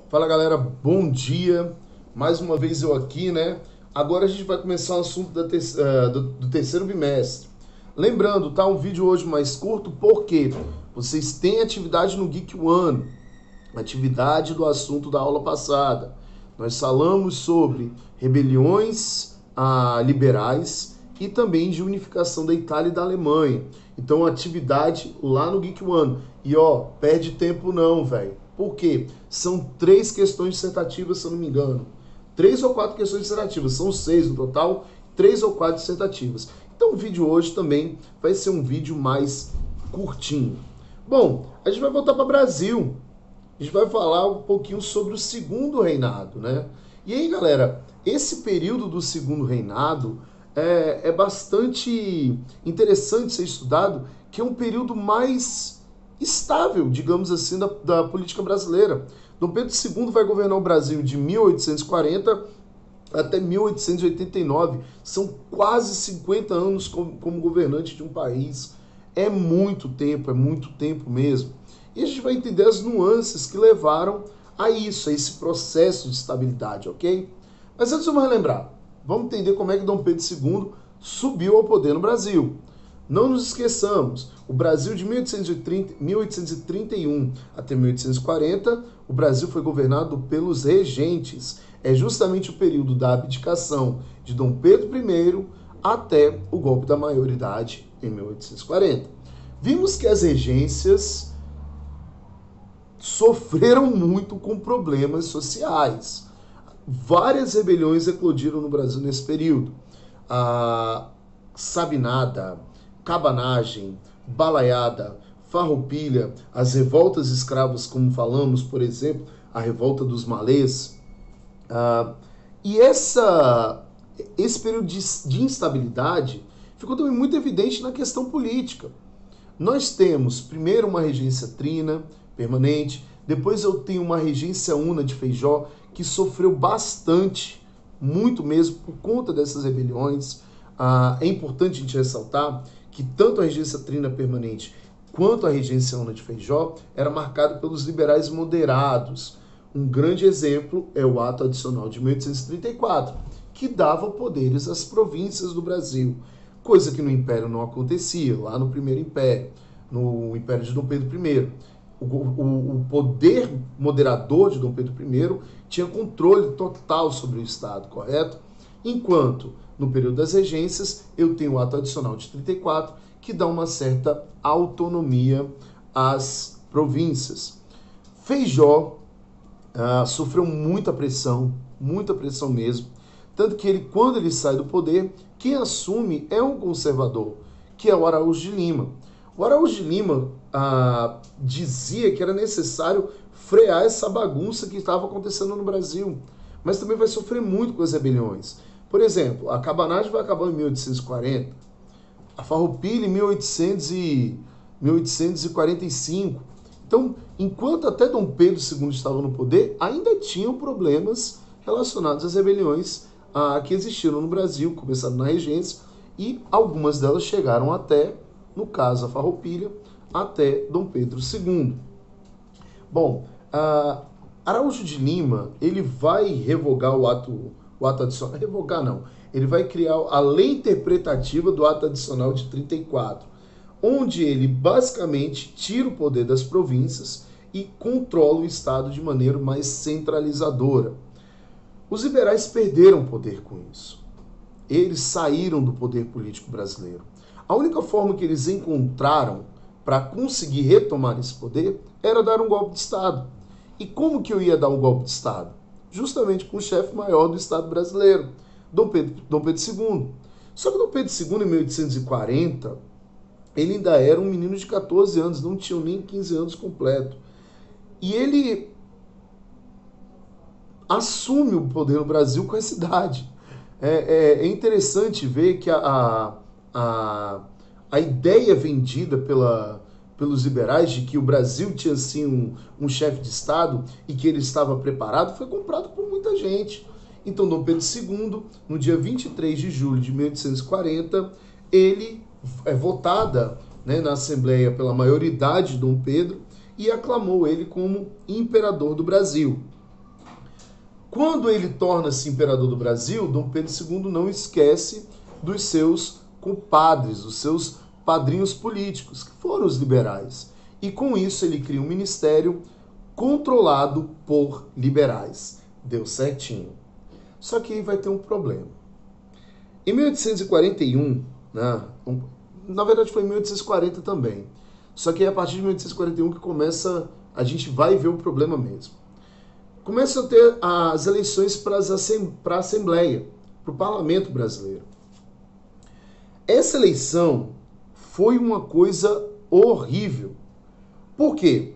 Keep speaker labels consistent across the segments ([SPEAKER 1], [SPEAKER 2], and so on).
[SPEAKER 1] Fala galera, bom dia. Mais uma vez eu aqui, né? Agora a gente vai começar o assunto do terceiro bimestre. Lembrando, tá? Um vídeo hoje mais curto porque vocês têm atividade no Geek One, atividade do assunto da aula passada. Nós falamos sobre rebeliões liberais e também de unificação da Itália e da Alemanha. Então, atividade lá no Geek One. E ó, perde tempo não, velho. Por quê? São 3 questões dissertativas, se eu não me engano. 3 ou 4 questões dissertativas, são 6 no total, 3 ou 4 dissertativas. Então o vídeo hoje também vai ser um vídeo mais curtinho. Bom, a gente vai voltar para o Brasil. A gente vai falar um pouquinho sobre o segundo reinado, né? E aí, galera, esse período do segundo reinado é bastante interessante ser estudado, que é um período mais estável, digamos assim, da política brasileira. Dom Pedro II vai governar o Brasil de 1840 até 1889. São quase 50 anos como governante de um país. É muito tempo mesmo. E a gente vai entender as nuances que levaram a isso, a esse processo de estabilidade, ok? Mas antes vamos relembrar. Vamos entender como é que Dom Pedro II subiu ao poder no Brasil. Não nos esqueçamos, o Brasil de 1831 até 1840, o Brasil foi governado pelos regentes. É justamente o período da abdicação de Dom Pedro I até o golpe da maioridade em 1840. Vimos que as regências sofreram muito com problemas sociais. Várias rebeliões eclodiram no Brasil nesse período. A Sabinada, cabanagem, balaiada, farroupilha, as revoltas escravas, como falamos, por exemplo, a revolta dos malês. E esse período de instabilidade ficou também muito evidente na questão política. Nós temos, primeiro, uma regência trina, permanente, depois eu tenho uma regência una de Feijó, que sofreu bastante, muito mesmo, por conta dessas rebeliões. É importante a gente ressaltar que tanto a regência trina permanente quanto a regência una de Feijó era marcada pelos liberais moderados. Um grande exemplo é o Ato Adicional de 1834, que dava poderes às províncias do Brasil, coisa que no Império não acontecia, lá no Primeiro Império, no Império de Dom Pedro I. O poder moderador de Dom Pedro I tinha controle total sobre o Estado, correto? Enquanto, no período das regências, eu tenho o Ato Adicional de 34, que dá uma certa autonomia às províncias. Feijó sofreu muita pressão mesmo, tanto que quando ele sai do poder, quem assume é um conservador, que é o Araújo de Lima. O Araújo de Lima dizia que era necessário frear essa bagunça que estava acontecendo no Brasil, mas também vai sofrer muito com as rebeliões. Por exemplo, a cabanagem vai acabar em 1840, a farroupilha em 1845. Então, enquanto até Dom Pedro II estava no poder, ainda tinham problemas relacionados às rebeliões que existiram no Brasil, começaram na regência, e algumas delas chegaram até, no caso a farroupilha, até Dom Pedro II. Bom, Araújo de Lima, ele vai revogar o ato adicional, revogar não, ele vai criar a lei interpretativa do ato adicional de 34, onde ele basicamente tira o poder das províncias e controla o Estado de maneira mais centralizadora. Os liberais perderam poder com isso. Eles saíram do poder político brasileiro. A única forma que eles encontraram para conseguir retomar esse poder era dar um golpe de Estado. E como que eu ia dar um golpe de Estado? Justamente com o chefe maior do Estado brasileiro, Dom Pedro II. Só que Dom Pedro II, em 1840, ele ainda era um menino de 14 anos, não tinha nem 15 anos completo. E ele assume o poder no Brasil com essa idade. É interessante ver que a ideia vendida pelos liberais de que o Brasil tinha assim um chefe de Estado e que ele estava preparado foi comprado por muita gente. Então, Dom Pedro II, no dia 23 de julho de 1840, ele é votada, né, na Assembleia pela maioridade de Dom Pedro e aclamou ele como imperador do Brasil. Quando ele torna-se imperador do Brasil, Dom Pedro II não esquece dos seus compadres, os seus padrinhos políticos, que foram os liberais. E com isso ele cria um ministério controlado por liberais. Deu certinho. Só que aí vai ter um problema. Em 1841, né, na verdade foi em 1840 também, só que é a partir de 1841 que começa, a gente vai ver o problema mesmo. Começa a ter as eleições para a Assembleia, para o Parlamento brasileiro. Essa eleição foi uma coisa horrível. Por quê?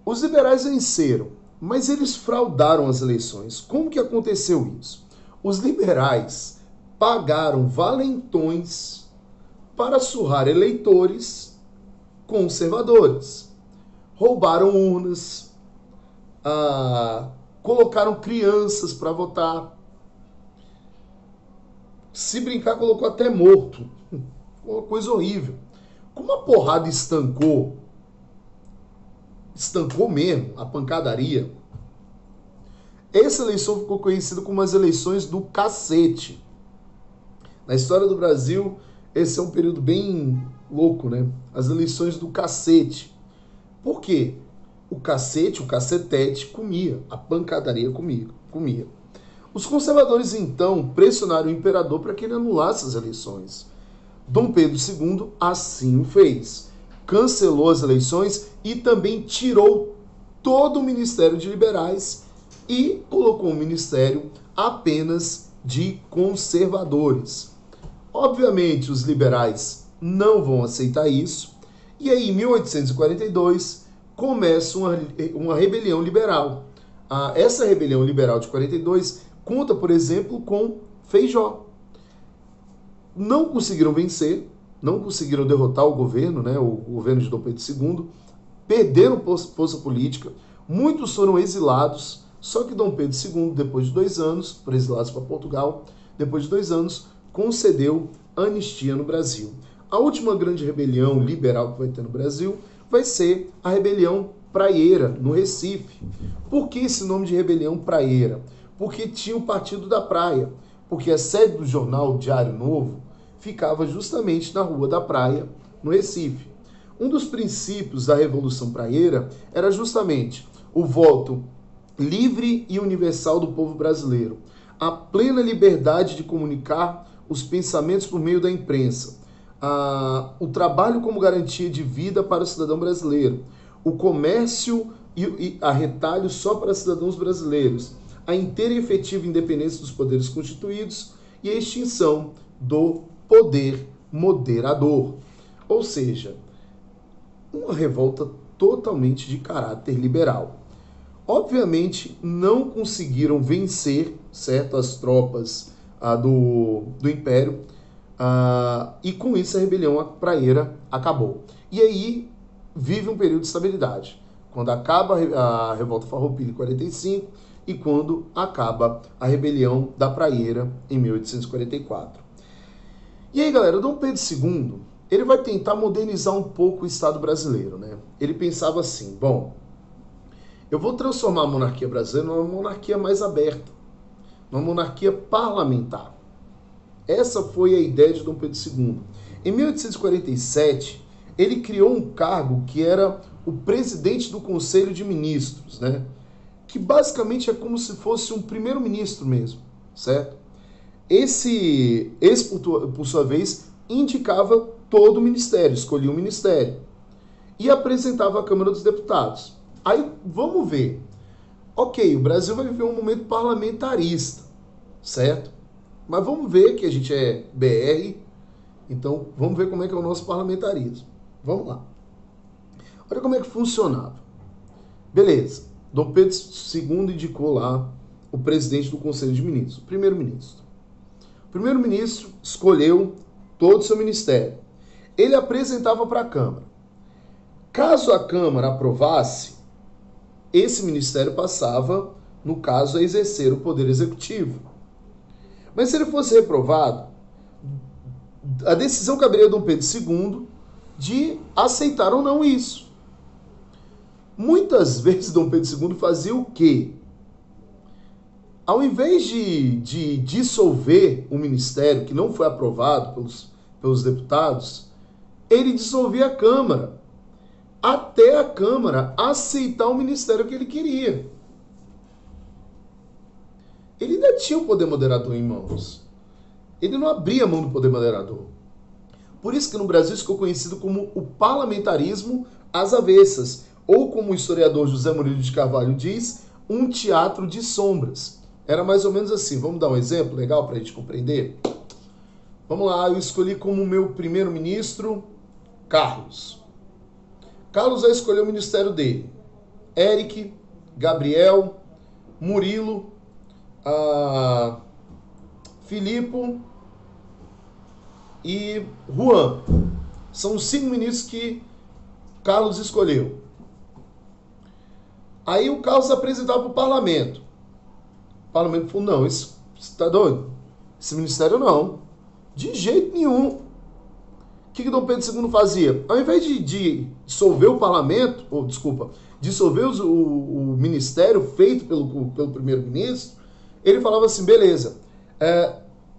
[SPEAKER 1] Os liberais venceram, mas eles fraudaram as eleições. Como que aconteceu isso? Os liberais pagaram valentões para surrar eleitores conservadores. Roubaram urnas, colocaram crianças para votar. Se brincar, colocou até morto. Uma coisa horrível. Como a porrada estancou mesmo, a pancadaria, essa eleição ficou conhecida como as eleições do cacete. Na história do Brasil, esse é um período bem louco, né? As eleições do cacete. Por quê? O cacete, o cacetete comia, a pancadaria comia. Os conservadores, então, pressionaram o imperador para que ele anulasse as eleições. Dom Pedro II assim o fez. Cancelou as eleições e também tirou todo o ministério de liberais e colocou um ministério apenas de conservadores. Obviamente, os liberais não vão aceitar isso, e aí, em 1842, começa uma rebelião liberal. Essa rebelião liberal de 42 conta, por exemplo, com Feijó. Não conseguiram vencer, não conseguiram derrotar o governo, né, o governo de Dom Pedro II, perderam força política, muitos foram exilados, só que Dom Pedro II, depois de 2 anos, foram exilados para Portugal, depois de 2 anos, concedeu anistia no Brasil. A última grande rebelião liberal que vai ter no Brasil vai ser a rebelião praieira, no Recife. Por que esse nome de rebelião praieira? Porque tinha o Partido da Praia, porque a sede do jornal Diário Novo ficava justamente na Rua da Praia, no Recife. Um dos princípios da Revolução Praieira era justamente o voto livre e universal do povo brasileiro, a plena liberdade de comunicar os pensamentos por meio da imprensa, o trabalho como garantia de vida para o cidadão brasileiro, o comércio e a retalho só para cidadãos brasileiros, a inteira e efetiva independência dos poderes constituídos e a extinção do poder moderador. Ou seja, uma revolta totalmente de caráter liberal. Obviamente, não conseguiram vencer, certo, as tropas do Império, e com isso a rebelião praieira acabou. E aí vive um período de estabilidade, quando acaba a Revolta Farroupilha em 45 e quando acaba a rebelião da Praieira em 1844. E aí, galera, Dom Pedro II, ele vai tentar modernizar um pouco o Estado brasileiro, né? Ele pensava assim, bom, eu vou transformar a monarquia brasileira numa monarquia mais aberta, uma monarquia parlamentar. Essa foi a ideia de Dom Pedro II. Em 1847, ele criou um cargo que era o presidente do Conselho de Ministros, né? Que basicamente é como se fosse um primeiro-ministro mesmo, certo? Esse por sua vez, indicava todo o ministério, escolhia o ministério e apresentava à Câmara dos Deputados. Aí, vamos ver. Ok, o Brasil vai viver um momento parlamentarista, certo? Mas vamos ver que a gente é BR, então vamos ver como é que é o nosso parlamentarismo. Vamos lá. Olha como é que funcionava. Beleza. Dom Pedro II indicou lá o presidente do Conselho de Ministros, o primeiro-ministro. O primeiro-ministro escolheu todo o seu ministério. Ele apresentava para a Câmara. Caso a Câmara aprovasse, esse ministério passava, no caso, a exercer o poder executivo. Mas se ele fosse reprovado, a decisão caberia a Dom Pedro II de aceitar ou não isso. Muitas vezes Dom Pedro II fazia o quê? Ao invés de dissolver o ministério, que não foi aprovado pelos deputados, ele dissolvia a Câmara, até a Câmara aceitar o ministério que ele queria. Ele ainda tinha o poder moderador em mãos. Ele não abria mão do poder moderador. Por isso que no Brasil isso ficou conhecido como o parlamentarismo às avessas, ou como o historiador José Murilo de Carvalho diz, um teatro de sombras. Era mais ou menos assim. Vamos dar um exemplo legal para a gente compreender? Vamos lá, eu escolhi como meu primeiro-ministro Carlos. Carlos vai escolher o ministério dele. Eric, Gabriel, Murilo, Filipe e Juan. São os 5 ministros que Carlos escolheu. Aí o Carlos apresentava para o parlamento. O parlamento falou, não, isso está doido? Esse ministério não. De jeito nenhum. O que Dom Pedro II fazia? Ao invés de dissolver o parlamento, dissolver o ministério feito pelo primeiro-ministro, ele falava assim, beleza,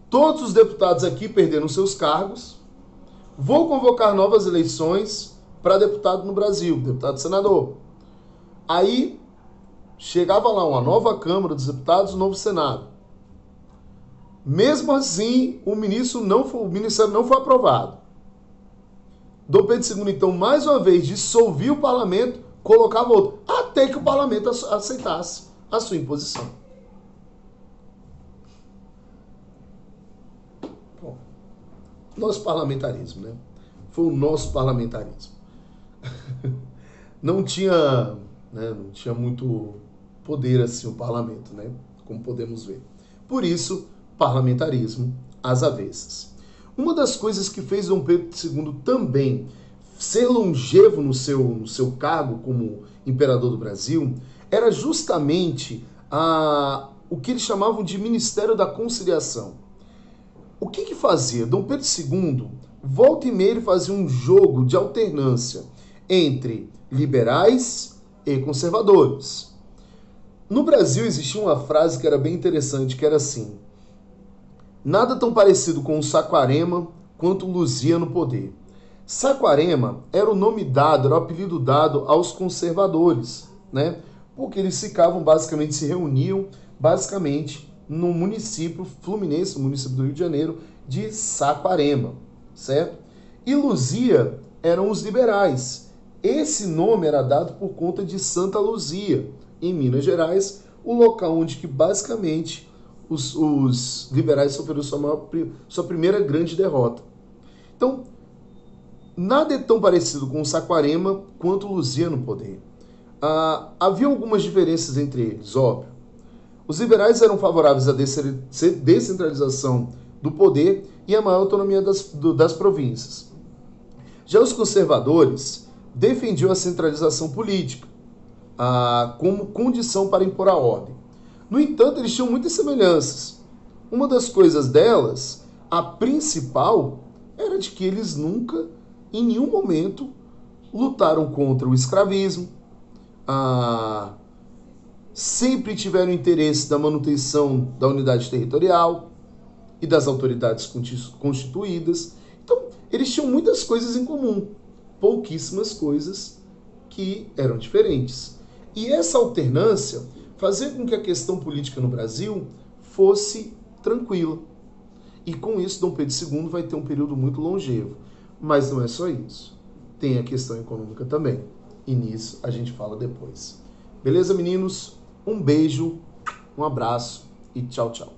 [SPEAKER 1] todos os deputados aqui perderam seus cargos, vou convocar novas eleições para deputado no Brasil, deputado e senador. Aí chegava lá uma nova Câmara dos Deputados, um novo Senado. Mesmo assim, o ministério não foi aprovado. Dom Pedro II, então, mais uma vez, dissolvia o parlamento, colocava outro, até que o parlamento aceitasse a sua imposição. Bom, nosso parlamentarismo, né? Foi o nosso parlamentarismo. Não tinha muito poder assim o parlamento, né? Como podemos ver. Por isso, parlamentarismo às avessas. Uma das coisas que fez Dom Pedro II também ser longevo no seu cargo como imperador do Brasil era justamente o que eles chamavam de Ministério da Conciliação. O que fazia? Dom Pedro II, volta e meia, ele fazia um jogo de alternância entre liberais e conservadores. No Brasil existia uma frase que era bem interessante, que era assim: nada tão parecido com o Saquarema quanto Luzia no poder. Saquarema era o nome dado, era o apelido dado aos conservadores, né? Porque eles se reuniam basicamente no município fluminense, no município do Rio de Janeiro, de Saquarema, certo? E Luzia eram os liberais. Esse nome era dado por conta de Santa Luzia, em Minas Gerais, o local onde que basicamente os liberais sofreram sua primeira grande derrota. Então, nada é tão parecido com o Saquarema quanto Luzia no poder. Havia algumas diferenças entre eles, óbvio. Os liberais eram favoráveis à descentralização do poder e à maior autonomia das províncias. Já os conservadores defendiam a centralização política como condição para impor a ordem. No entanto, eles tinham muitas semelhanças. Uma das coisas delas, a principal, era de que eles nunca, em nenhum momento, lutaram contra o escravismo, sempre tiveram interesse da manutenção da unidade territorial e das autoridades constituídas. Então, eles tinham muitas coisas em comum, pouquíssimas coisas que eram diferentes. E essa alternância fazia com que a questão política no Brasil fosse tranquila. E com isso, Dom Pedro II vai ter um período muito longevo. Mas não é só isso. Tem a questão econômica também. E nisso a gente fala depois. Beleza, meninos? Um beijo, um abraço e tchau, tchau.